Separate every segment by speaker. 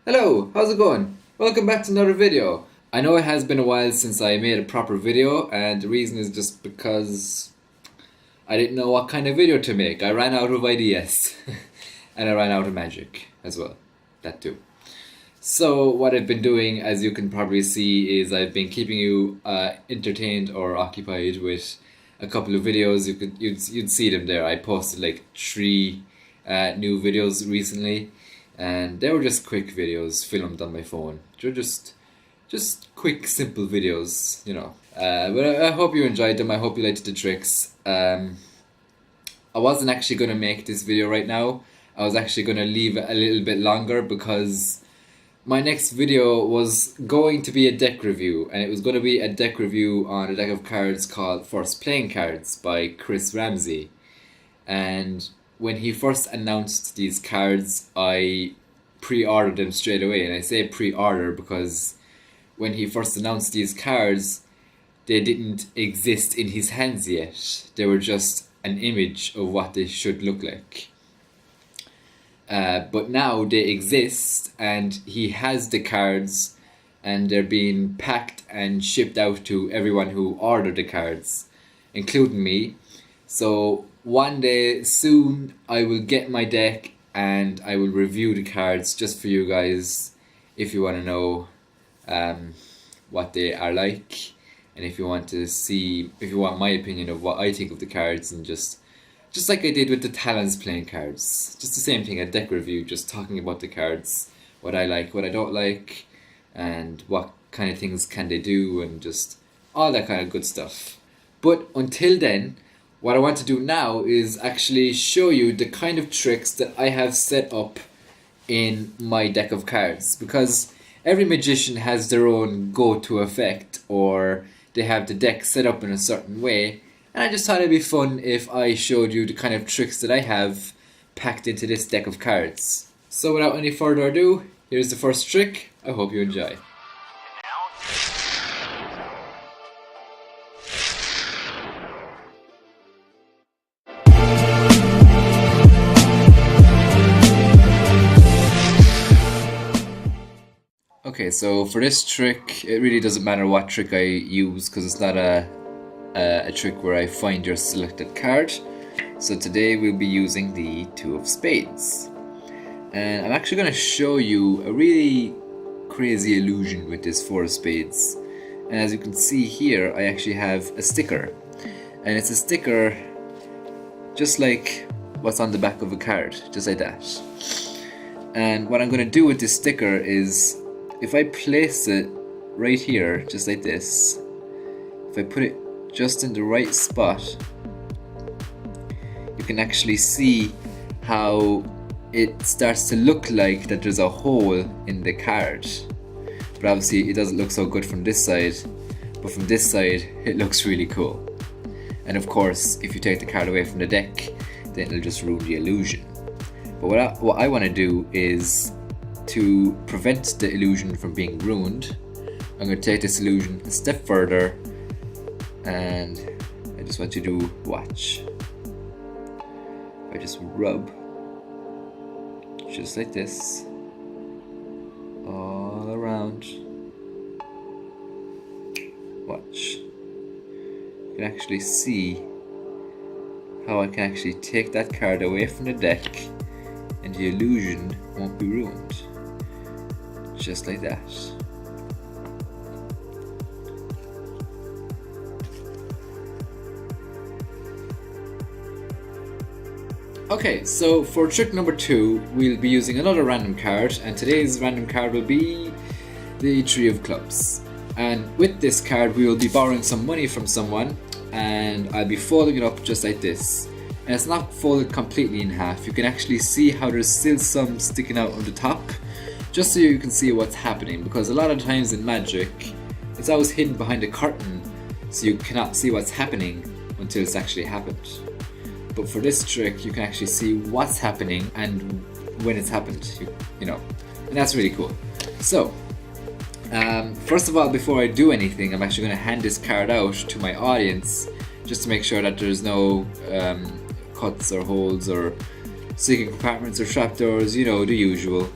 Speaker 1: Hello, how's it going? Welcome back to another video. I know it has been a while since I made a proper video, and the reason is just because I didn't know what kind of video to make. I ran out of ideas and I ran out of magic as well. That too. So what I've been doing, as you can probably see, is I've been keeping you entertained or occupied with a couple of videos. You'd see them there. I posted like three new videos recently, and they were just quick videos filmed on my phone. They're just quick, simple videos, you know. But I hope you enjoyed them. I hope you liked the tricks. I wasn't actually going to make this video right now. I was actually going to leave it a little bit longer because my next video was going to be a deck review, and it was going to be a deck review on a deck of cards called First Playing Cards by Chris Ramsey. And when he first announced these cards, I pre-ordered them straight away. And I say pre-order because when he first announced these cards, they didn't exist in his hands yet. They were just an image of what they should look like. But now they exist, and he has the cards, and they're being packed and shipped out to everyone who ordered the cards, including me. So one day soon I will get my deck and I will review the cards just for you guys if you want to know what they are like, and if you want to see, if you want my opinion of what I think of the cards, and just like I did with the Talons playing cards. Just the same thing, a deck review, just talking about the cards, what I like, what I don't like, and what kind of things can they do, and just all that kind of good stuff. But until then, what I want to do now is actually show you the kind of tricks that I have set up in my deck of cards. Because every magician has their own go-to effect, or they have the deck set up in a certain way. And I just thought it'd be fun if I showed you the kind of tricks that I have packed into this deck of cards. So without any further ado, here's the first trick. I hope you enjoy. Okay, so for this trick, it really doesn't matter what trick I use because it's not a trick where I find your selected card. So today we'll be using the Two of Spades, and I'm actually going to show you a really crazy illusion with this Four of Spades. And as you can see here, I actually have a sticker, and it's a sticker just like what's on the back of a card, just like that. And what I'm going to do with this sticker is, if I place it right here, just like this, if I put it just in the right spot, you can actually see how it starts to look like that there's a hole in the card. But obviously it doesn't look so good from this side, but from this side it looks really cool. And of course, if you take the card away from the deck, then it'll just ruin the illusion. But what I want to do is, to prevent the illusion from being ruined, I'm going to take this illusion a step further, and I just want you to watch. I just rub just like this all around. Watch. You can actually see how I can actually take that card away from the deck and the illusion won't be ruined. Just like that. Okay, so for trick number 2, we'll be using another random card, and today's random card will be the Three of Clubs. And with this card, we will be borrowing some money from someone, and I'll be folding it up just like this. And it's not folded completely in half. You can actually see how there's still some sticking out on the top, just so you can see what's happening, because a lot of times in Magic, it's always hidden behind a curtain, so you cannot see what's happening until it's actually happened. But for this trick, you can actually see what's happening and when it's happened, you know, and that's really cool. So, first of all, before I do anything, I'm actually going to hand this card out to my audience, just to make sure that there's no cuts or holes or secret compartments or trapdoors, you know, the usual.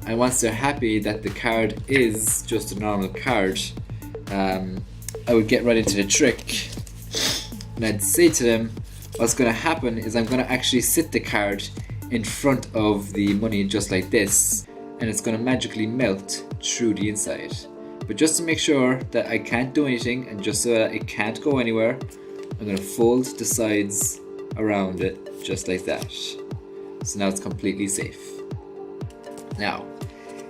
Speaker 1: And once they're happy that the card is just a normal card, I would get right into the trick, and I'd say to them, what's going to happen is I'm going to actually sit the card in front of the money just like this, and it's going to magically melt through the inside. But just to make sure that I can't do anything, and just so that it can't go anywhere, I'm going to fold the sides around it just like that. So now it's completely safe. Now,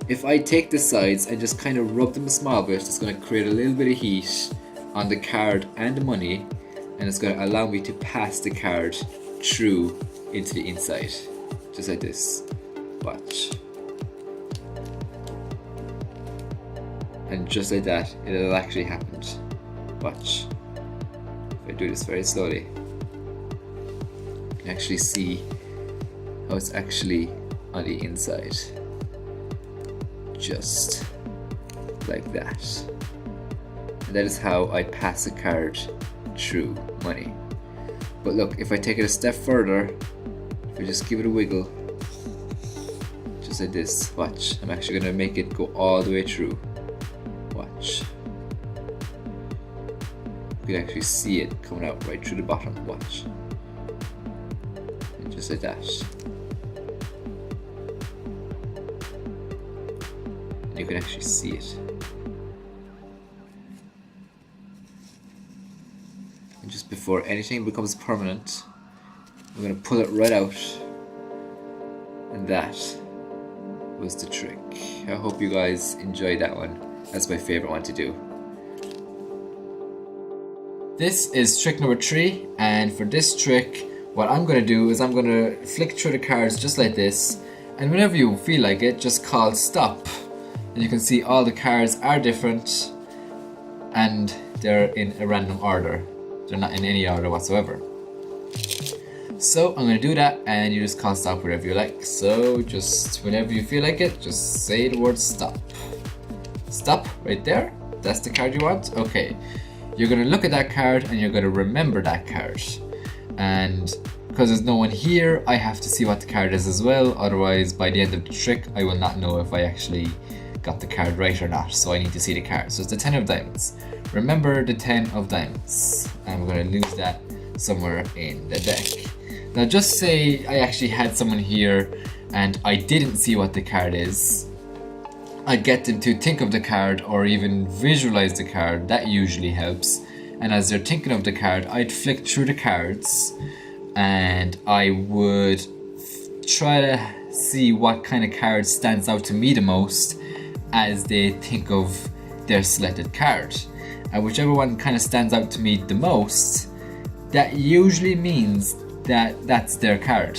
Speaker 1: if I take the sides and just kind of rub them a small bit, it's going to create a little bit of heat on the card and the money, and it's going to allow me to pass the card through into the inside, just like this. Watch. And just like that, it'll actually happen. Watch. If I do this very slowly, you can actually see how it's actually on the inside. Just like that. And that is how I pass a card through money. But look, if I take it a step further, if I just give it a wiggle, just like this, watch, I'm actually going to make it go all the way through. Watch. You can actually see it coming out right through the bottom, watch. And just like that. And you can actually see it. And just before anything becomes permanent, I'm going to pull it right out. And that was the trick. I hope you guys enjoyed that one. That's my favorite one to do. This is trick number 3, and for this trick, what I'm going to do is I'm going to flick through the cards just like this, and whenever you feel like it, just call stop. And you can see all the cards are different, and they're in a random order. They're not in any order whatsoever. So I'm going to do that, and you just call stop wherever you like. So just whenever you feel like it, just say the word stop. Stop right there. That's the card you want. Okay, you're going to look at that card and you're going to remember that card, and because there's no one here, I have to see what the card is as well. Otherwise, by the end of the trick, I will not know if I actually got the card right or not. So I need to see the card. So it's the 10 of diamonds. Remember the 10 of diamonds. I'm going to lose that somewhere in the deck. Now just say I actually had someone here and I didn't see what the card is. I'd get them to think of the card or even visualize the card. That usually helps. And as they're thinking of the card, I'd flick through the cards and I would try to see what kind of card stands out to me the most as they think of their selected card. And whichever one kind of stands out to me the most, that usually means that that's their card.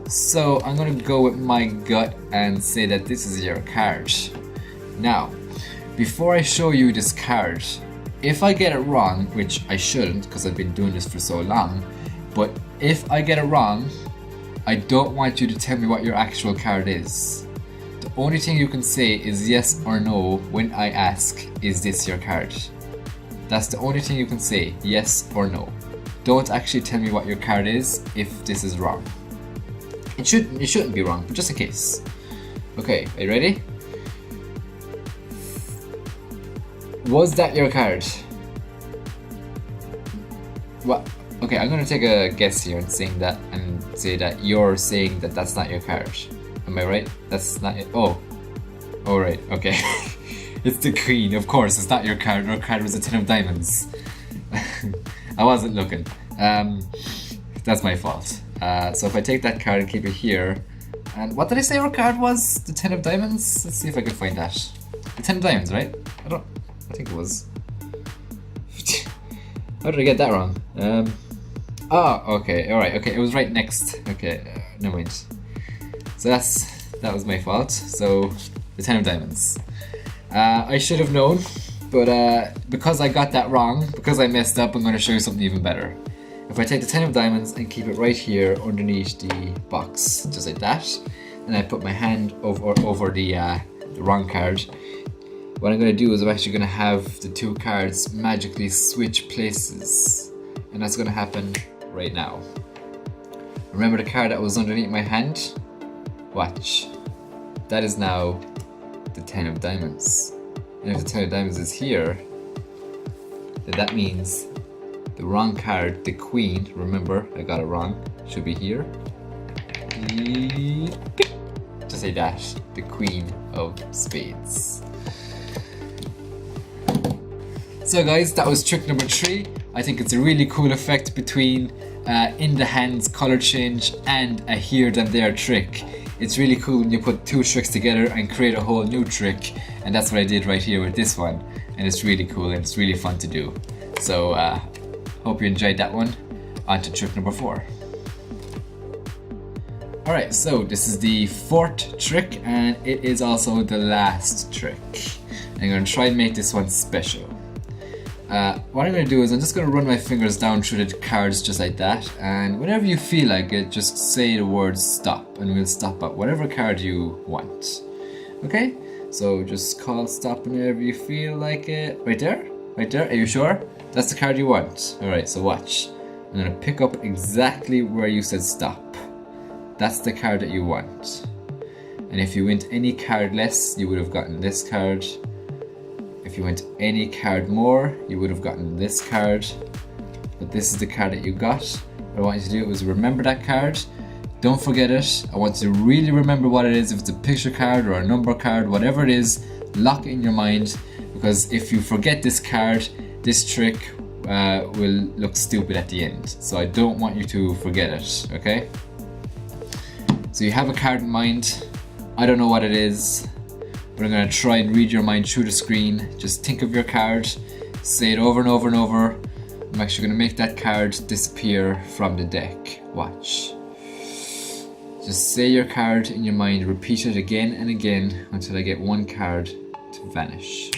Speaker 1: So I'm going to go with my gut and say that this is your card. Now, before I show you this card, if I get it wrong, which I shouldn't because I've been doing this for so long, but if I get it wrong, I don't want you to tell me what your actual card is. The only thing you can say is yes or no when I ask, is this your card? That's the only thing you can say, yes or no. Don't actually tell me what your card is if this is wrong. It shouldn't be wrong, but just in case. Okay, are you ready? Was that your card? What? Okay, I'm gonna take a guess here and saying that, and say that you're saying that that's not your card. Am I right? That's not it. Oh, all right. Okay. It's the queen. Of course, it's not your card. Your card was a 10 of diamonds. I wasn't looking. That's my fault. So if I take that card and keep it here, and what did I say our card was? The 10 of diamonds? Let's see if I can find that. The 10 of diamonds, right? I think it was. How did I get that wrong? Okay, alright, okay, it was right next. Okay, never mind. So that was my fault. So, the 10 of diamonds. I should have known, but because I got that wrong, because I messed up, I'm going to show you something even better. If I take the 10 of diamonds and keep it right here underneath the box, just like that, and I put my hand over the wrong card, what I'm going to do is I'm actually going to have the two cards magically switch places, and that's going to happen right now. Remember the card that was underneath my hand? Watch. that is now the 10 of diamonds. And if the 10 of diamonds is here, then that means the wrong card, the queen, remember I got it wrong, should be here. Just say that, the queen of spades. So guys, that was trick number 3. I think it's a really cool effect between in the hands color change and a here than there trick. It's really cool when you put 2 tricks together and create a whole new trick, and that's what I did right here with this one, and it's really cool and it's really fun to do. So hope you enjoyed that one. On to trick number 4. Alright, so this is the 4th trick and it is also the last trick. I'm going to try and make this one special. What I'm going to do is I'm just going to run my fingers down through the cards just like that, and whenever you feel like it, just say the word stop and we'll stop at whatever card you want. Okay? So just call stop whenever you feel like it. Right there? Right there? Are you sure? That's the card you want. Alright, so watch. I'm going to pick up exactly where you said stop. That's the card that you want. And if you went any card less, you would have gotten this card. If you went any card more, you would have gotten this card. But this is the card that you got. What I want you to do is remember that card. Don't forget it. I want you to really remember what it is. If it's a picture card or a number card, whatever it is, lock it in your mind. Because if you forget this card, this trick will look stupid at the end. So I don't want you to forget it, okay? So you have a card in mind. I don't know what it is, but I'm going to try and read your mind through the screen. Just think of your card, say it over and over and over. I'm actually going to make that card disappear from the deck. Watch. Just say your card in your mind, repeat it again and again until I get one card to vanish.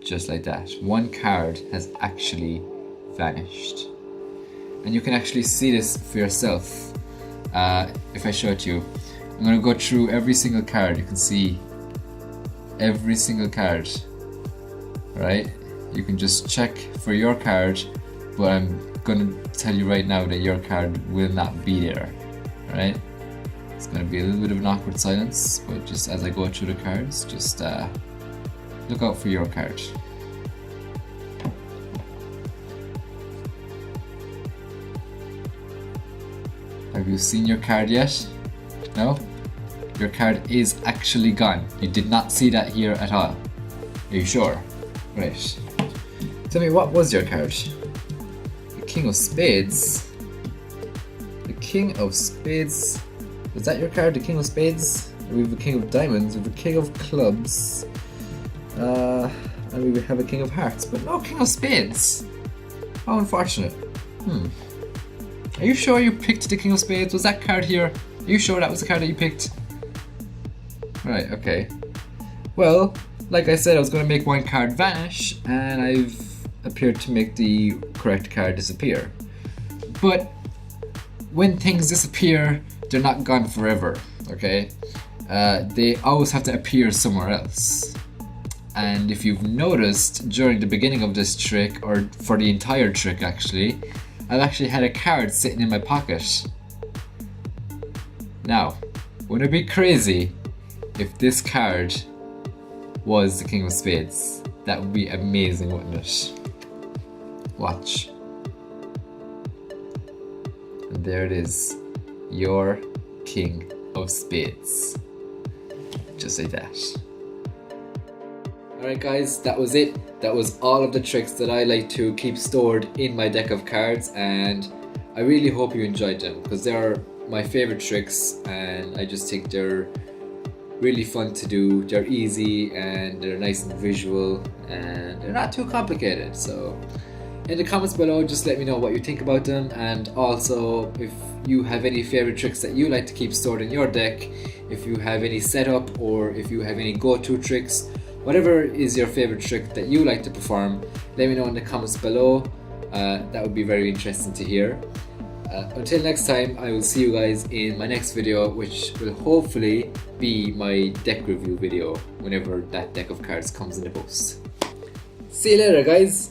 Speaker 1: Just like that. One card has actually vanished. And you can actually see this for yourself. If I show it to you, I'm going to go through every single card. You can see every single card. Alright, you can just check for your card, but I'm going to tell you right now that your card will not be there. Alright, it's going to be a little bit of an awkward silence, but just as I go through the cards, just look out for your card. Have you seen your card yet? No? Your card is actually gone. You did not see that here at all. Are you sure? Right. Tell me, what was your card? The King of Spades? The King of Spades? Was that your card, the King of Spades? We have a King of Diamonds, we have a King of Clubs. And we have a King of Hearts, but no King of Spades. How unfortunate. Are you sure you picked the King of Spades? Was that card here? Are you sure that was the card that you picked? Right, okay. Well, like I said, I was going to make one card vanish, and I've appeared to make the correct card disappear. But when things disappear, they're not gone forever, okay? They always have to appear somewhere else. And if you've noticed, during the beginning of this trick, or for the entire trick actually, I've actually had a card sitting in my pocket. Now, wouldn't it be crazy if this card was the King of Spades? That would be amazing, wouldn't it? Watch. And there it is. Your King of Spades. Just like that. Alright guys, that was it. That was all of the tricks that I like to keep stored in my deck of cards, and I really hope you enjoyed them because they are my favorite tricks and I just think they're really fun to do. They're easy and they're nice and visual and they're not too complicated. So in the comments below, just let me know what you think about them, and also if you have any favorite tricks that you like to keep stored in your deck, if you have any setup or if you have any go-to tricks. Whatever is your favorite trick that you like to perform, let me know in the comments below. That would be very interesting to hear. Until next time, I will see you guys in my next video, which will hopefully be my deck review video whenever that deck of cards comes in the post. See you later guys!